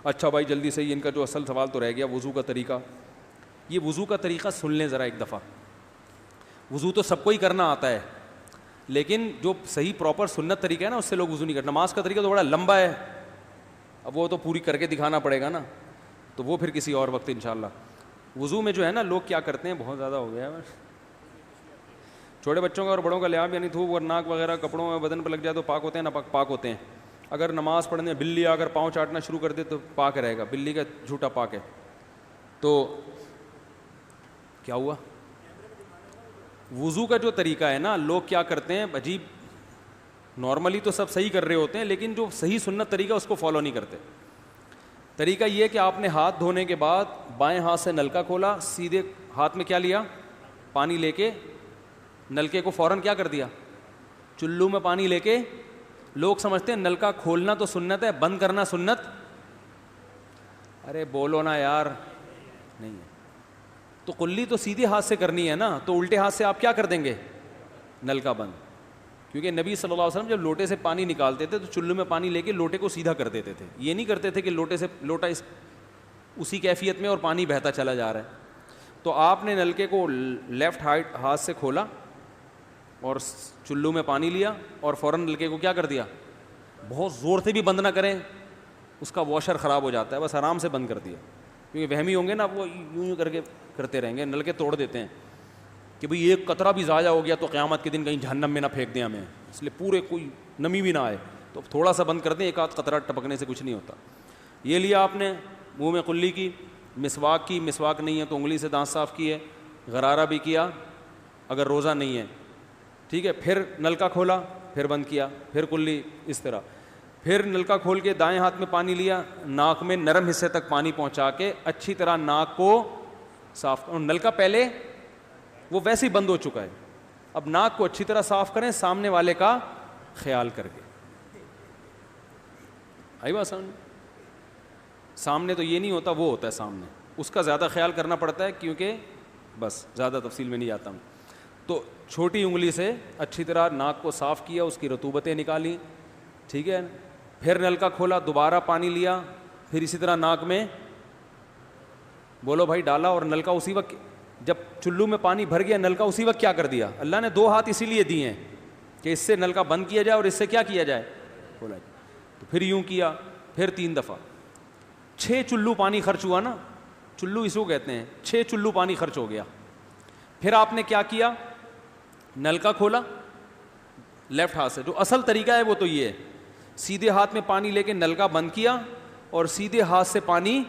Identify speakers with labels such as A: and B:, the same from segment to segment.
A: اچھا بھائی جلدی سے ان کا جو اصل سوال تو رہ گیا وضو کا طریقہ. یہ وضو کا طریقہ سن لیں ذرا ایک دفعہ. وضو تو سب کو ہی کرنا آتا ہے, لیکن جو صحیح پراپر سنت طریقہ ہے نا اس سے لوگ وضو نہیں کرتے. نماز کا طریقہ تو بڑا لمبا ہے, اب وہ تو پوری کر کے دکھانا پڑے گا نا, تو وہ پھر کسی اور وقت انشاءاللہ. وضو میں جو ہے نا لوگ کیا کرتے ہیں, بہت زیادہ ہو گیا ہے, چھوٹے بچوں کا اور بڑوں کا لحاظ یعنی تھوک اور ناک وغیرہ کپڑوں میں بدن پہ لگ جائے تو پاک ہوتے ہیں, نہ پاک ہوتے ہیں. اگر نماز پڑھنے بلی اگر پاؤں چاٹنا شروع کر دے تو پاک رہے گا, بلی کا جھوٹا پاک ہے. تو کیا ہوا, وضو کا جو طریقہ ہے نا لوگ کیا کرتے ہیں عجیب, نارملی تو سب صحیح کر رہے ہوتے ہیں لیکن جو صحیح سنت طریقہ اس کو فالو نہیں کرتے. طریقہ یہ ہے کہ آپ نے ہاتھ دھونے کے بعد بائیں ہاتھ سے نلکا کھولا, سیدھے ہاتھ میں کیا لیا, پانی لے کے نلکے کو فوراً کیا کر دیا, چلو میں پانی لے کے. لوگ سمجھتے ہیں نلکا کھولنا تو سنت ہے, بند کرنا سنت. ارے بولو نا یار, نہیں ہے. تو کلی تو سیدھے ہاتھ سے کرنی ہے نا, تو الٹے ہاتھ سے آپ کیا کر دیں گے, نلکا بند. کیونکہ نبی صلی اللہ علیہ وسلم جب لوٹے سے پانی نکالتے تھے تو چلو میں پانی لے کے لوٹے کو سیدھا کر دیتے تھے. یہ نہیں کرتے تھے کہ لوٹے سے لوٹا اسی کیفیت میں اور پانی بہتا چلا جا رہا ہے. تو آپ نے نلکے کو لیفٹ ہاتھ سے کھولا اور چلو میں پانی لیا اور فوراً نلکے کو کیا کر دیا, بہت زور سے بھی بند نہ کریں, اس کا واشر خراب ہو جاتا ہے, بس آرام سے بند کر دیا. کیونکہ وہمی ہوں گے نا, وہ یوں کر کے کرتے رہیں گے, نلکے توڑ دیتے ہیں کہ بھئی ایک قطرہ بھی ضائع ہو گیا تو قیامت کے دن کہیں جہنم میں نہ پھینک دیں ہمیں, اس لیے پورے کوئی نمی بھی نہ آئے, تو تھوڑا سا بند کر دیں, ایک آدھ قطرہ ٹپکنے سے کچھ نہیں ہوتا. یہ لیا آپ نے, منہ میں کلی کی, مسواک کی, مسواک نہیں ہے تو انگلی سے دانت صاف کیے, غرارہ بھی کیا اگر روزہ نہیں ہے, ٹھیک ہے. پھر نلکا کھولا, پھر بند کیا, پھر کلی, اس طرح. پھر نلکا کھول کے دائیں ہاتھ میں پانی لیا, ناک میں نرم حصے تک پانی پہنچا کے اچھی طرح ناک کو صاف. اور نلکا پہلے وہ ویسے ہی بند ہو چکا ہے, اب ناک کو اچھی طرح صاف کریں سامنے والے کا خیال کر کے. آئی بات سمجھ, سامنے تو یہ نہیں ہوتا, وہ ہوتا ہے سامنے, اس کا زیادہ خیال کرنا پڑتا ہے کیونکہ بس زیادہ تفصیل میں نہیں جاتا ہوں. تو چھوٹی انگلی سے اچھی طرح ناک کو صاف کیا, اس کی رطوبتیں نکالی, ٹھیک ہے. پھر نلکا کھولا, دوبارہ پانی لیا, پھر اسی طرح ناک میں بولو بھائی ڈالا, اور نلکا اسی وقت جب چلو میں پانی بھر گیا نلکا اسی وقت کیا کر دیا. اللہ نے دو ہاتھ اسی لیے دیے ہیں کہ اس سے نلکا بند کیا جائے اور اس سے کیا کیا جائے, کھولا جائے. تو پھر یوں کیا, پھر 3 دفعہ, 6 چلو پانی خرچ ہوا نا, چلو اس کو کہتے ہیں, 6 چلو پانی خرچ ہو گیا. پھر آپ نے کیا کیا, نلکا کھولا لیفٹ ہاتھ سے. جو اصل طریقہ ہے وہ تو یہ ہے, سیدھے ہاتھ میں پانی لے کے نلکا بند کیا اور سیدھے ہاتھ سے پانی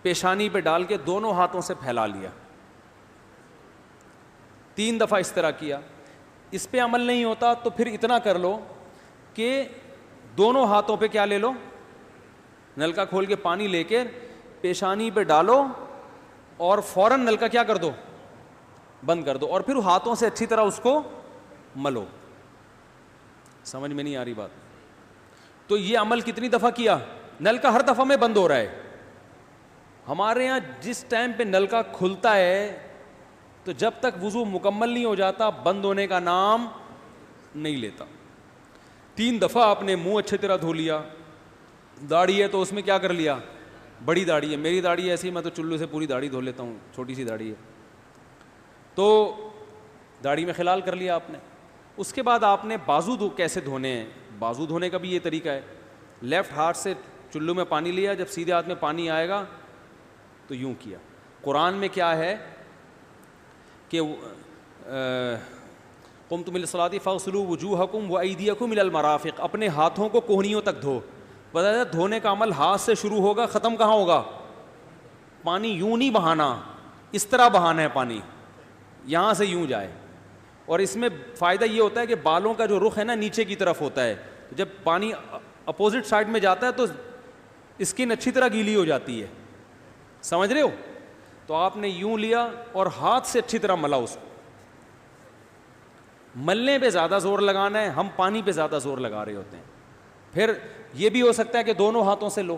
A: پیشانی پہ ڈال کے دونوں ہاتھوں سے پھیلا لیا. 3 دفعہ اس طرح کیا. اس پہ عمل نہیں ہوتا تو پھر اتنا کر لو کہ دونوں ہاتھوں پہ کیا لے لو, نلکا کھول کے پانی لے کے پیشانی پہ ڈالو اور فوراً نلکا کیا کر دو, بند کر دو, اور پھر ہاتھوں سے اچھی طرح اس کو ملو. سمجھ میں نہیں آ رہی بات؟ تو یہ عمل کتنی دفعہ کیا, نلکا ہر دفعہ میں بند ہو رہا ہے. ہمارے یہاں جس ٹائم پہ نلکا کھلتا ہے تو جب تک وضو مکمل نہیں ہو جاتا بند ہونے کا نام نہیں لیتا. 3 دفعہ آپ نے منہ اچھی طرح دھو لیا. داڑھی ہے تو اس میں کیا کر لیا, بڑی داڑھی ہے, میری داڑھی ایسی, میں تو چلو سے پوری داڑھی دھو لیتا ہوں, چھوٹی سی داڑھی ہے, تو داڑھی میں خلال کر لیا آپ نے. اس کے بعد آپ نے بازو کیسے دھونے ہیں, بازو دھونے کا بھی یہ طریقہ ہے. لیفٹ ہاتھ سے چلو میں پانی لیا, جب سیدھے ہاتھ میں پانی آئے گا تو یوں کیا. قرآن میں کیا ہے کہ قمتم الی الصلاۃ فاغسلوا وجوہکم وایدیکم الی المرافق, اپنے ہاتھوں کو کوہنیوں تک دھو. بتایا دھونے کا عمل ہاتھ سے شروع ہوگا, ختم کہاں ہوگا, پانی یوں نہیں بہانا, اس طرح بہانا ہے پانی, یہاں سے یوں جائے. اور اس میں فائدہ یہ ہوتا ہے کہ بالوں کا جو رخ ہے نا نیچے کی طرف ہوتا ہے, جب پانی اپوزٹ سائڈ میں جاتا ہے تو اسکن اچھی طرح گیلی ہو جاتی ہے. سمجھ رہے ہو؟ تو آپ نے یوں لیا اور ہاتھ سے اچھی طرح ملا اس کو. ملنے پہ زیادہ زور لگانا ہے, ہم پانی پہ زیادہ زور لگا رہے ہوتے ہیں. پھر یہ بھی ہو سکتا ہے کہ دونوں ہاتھوں سے لو,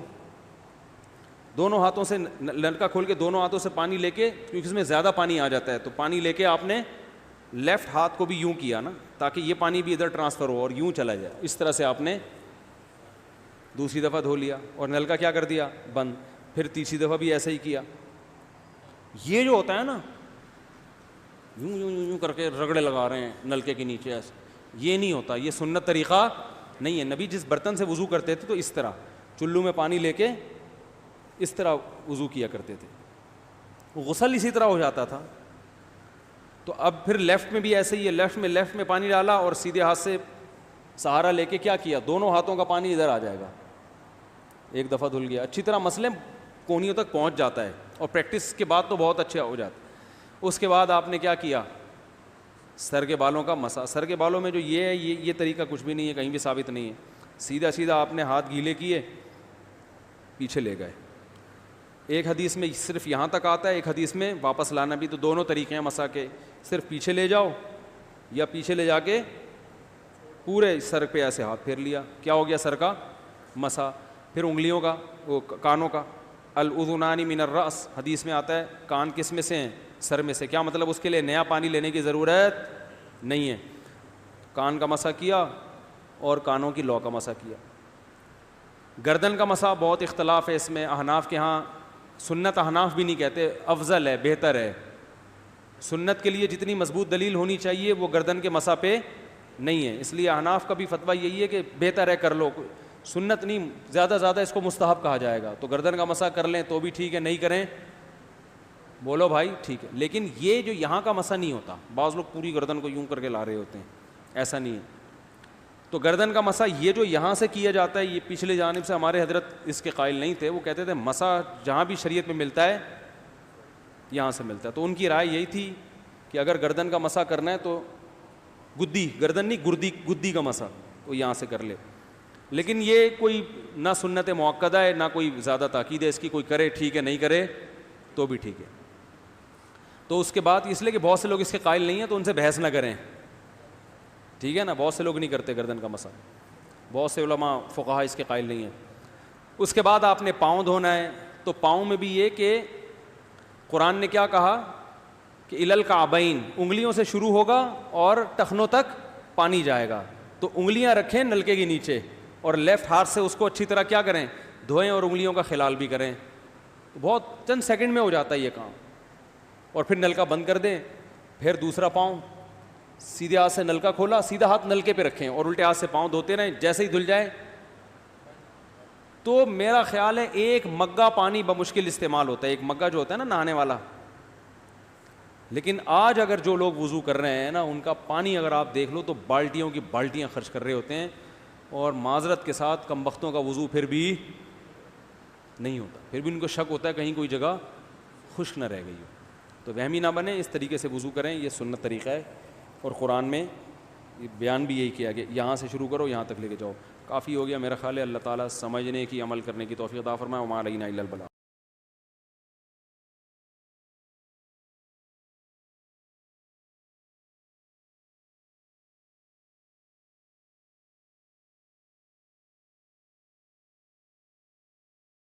A: دونوں ہاتھوں سے نلکا کھول کے دونوں ہاتھوں سے پانی لے کے, کیونکہ اس میں زیادہ پانی آ جاتا ہے, تو پانی لے کے آپ نے لیفٹ ہاتھ کو بھی یوں کیا نا, تاکہ یہ پانی بھی ادھر ٹرانسفر ہو اور یوں چلا جائے. اس طرح سے آپ نے دوسری دفعہ دھو لیا اور نل کا کیا کر دیا بند, پھر تیسری دفعہ بھی ایسا ہی کیا. یہ جو ہوتا ہے نا یوں یوں یوں کر کے رگڑے لگا رہے ہیں نلکے کے نیچے ایسے, یہ نہیں ہوتا, یہ سنت طریقہ نہیں ہے. نبی جس برتن سے وضو کرتے تھے تو اس طرح چلو میں پانی لے کے اس طرح وضو کیا کرتے تھے, غسل اسی طرح ہو جاتا تھا. تو اب پھر لیفٹ میں بھی ایسے ہی ہے, لیفٹ میں پانی ڈالا اور سیدھے ہاتھ سے سہارا لے کے کیا کیا, دونوں ہاتھوں کا پانی ادھر آ جائے گا, ایک دفعہ دھل گیا. اچھی طرح مسئلے کونیوں تک پہنچ جاتا ہے اور پریکٹس کے بعد تو بہت اچھا ہو جاتا ہے. اس کے بعد آپ نے کیا کیا, سر کے بالوں کا مسا. سر کے بالوں میں جو یہ ہے یہ طریقہ کچھ بھی نہیں ہے, کہیں بھی ثابت نہیں ہے. سیدھا سیدھا آپ نے ہاتھ گیلے کیے, پیچھے لے گئے. ایک حدیث میں صرف یہاں تک آتا ہے, ایک حدیث میں واپس لانا بھی. تو دونوں طریقے ہیں مسا کے, صرف پیچھے لے جاؤ یا پیچھے لے جا کے پورے سر پہ ایسے ہاتھ پھیر لیا, کیا ہو گیا سر کا مسا. پھر انگلیوں کا, وہ کانوں کا, الاذنان من الراس, حدیث میں آتا ہے کان کس میں سے ہیں, سر میں سے. کیا مطلب, اس کے لیے نیا پانی لینے کی ضرورت نہیں ہے. کان کا مسا کیا اور کانوں کی لو کا مسا کیا. گردن کا مسا بہت اختلاف ہے اس میں. احناف کے ہاں سنت, احناف بھی نہیں کہتے, افضل ہے, بہتر ہے. سنت کے لیے جتنی مضبوط دلیل ہونی چاہیے وہ گردن کے مسا پہ نہیں ہے, اس لیے احناف کا بھی فتویٰ یہی ہے کہ بہتر ہے کر لو, سنت نہیں, زیادہ زیادہ اس کو مستحب کہا جائے گا. تو گردن کا مسا کر لیں تو بھی ٹھیک ہے, نہیں کریں بولو بھائی ٹھیک ہے. لیکن یہ جو یہاں کا مسا نہیں ہوتا, بعض لوگ پوری گردن کو یوں کر کے لا رہے ہوتے ہیں, ایسا نہیں ہے. تو گردن کا مسا یہ جو یہاں سے کیا جاتا ہے, یہ پچھلے جانب سے ہمارے حضرت اس کے قائل نہیں تھے. وہ کہتے تھے مسا جہاں بھی شریعت میں ملتا ہے یہاں سے ملتا ہے. تو ان کی رائے یہی تھی کہ اگر گردن کا مسا کرنا ہے تو گدی, گردن نہیں گدی کا مسا, وہ یہاں سے کر لے. لیکن یہ کوئی نہ سنت مؤکدہ ہے نہ کوئی زیادہ تاکید ہے اس کی, کوئی کرے ٹھیک ہے, نہیں کرے تو بھی ٹھیک ہے. تو اس کے بعد اس لیے کہ بہت سے لوگ اس کے قائل نہیں ہیں تو ان سے بحث نہ کریں, ٹھیک ہے نا. بہت سے لوگ نہیں کرتے گردن کا مسا, بہت سے علماء فقہا اس کے قائل نہیں ہیں. اس کے بعد آپ نے پاؤں دھونا ہے. تو پاؤں میں بھی یہ کہ قرآن نے کیا کہا کہ الی الکعبین, انگلیوں سے شروع ہوگا اور ٹخنوں تک پانی جائے گا. تو انگلیاں رکھیں نلکے کے نیچے اور لیفٹ ہاتھ سے اس کو اچھی طرح کیا کریں, دھوئیں اور انگلیوں کا خلال بھی کریں. بہت چند سیکنڈ میں ہو جاتا ہے یہ کام. اور پھر نلکا بند کر دیں. پھر دوسرا پاؤں سیدھے ہاتھ سے نلکا کھولا, سیدھا ہاتھ نلکے پہ رکھیں اور الٹے ہاتھ سے پاؤں دھوتے رہیں. جیسے ہی دھل جائے تو میرا خیال ہے ایک مگا پانی بمشکل استعمال ہوتا ہے, ایک مگا جو ہوتا ہے نا نہانے والا. لیکن آج اگر جو لوگ وضو کر رہے ہیں نا, ان کا پانی اگر آپ دیکھ لو تو بالٹیوں کی بالٹیاں خرچ کر رہے ہوتے ہیں. اور معذرت کے ساتھ کم بختوں کا وضو پھر بھی نہیں ہوتا, پھر بھی ان کو شک ہوتا ہے کہیں کوئی جگہ خشک نہ رہ گئی ہو. تو وہمی نہ بنے, اس طریقے سے وضو کریں, یہ سنت طریقہ ہے. اور قرآن میں بیان بھی یہی کیا کہ یہاں سے شروع کرو یہاں تک لے کے جاؤ. کافی ہو گیا میرا خیال ہے. اللہ تعالیٰ سمجھنے کی, عمل کرنے کی توفیق عطا فرمائے. وما علینا الا البلاغ.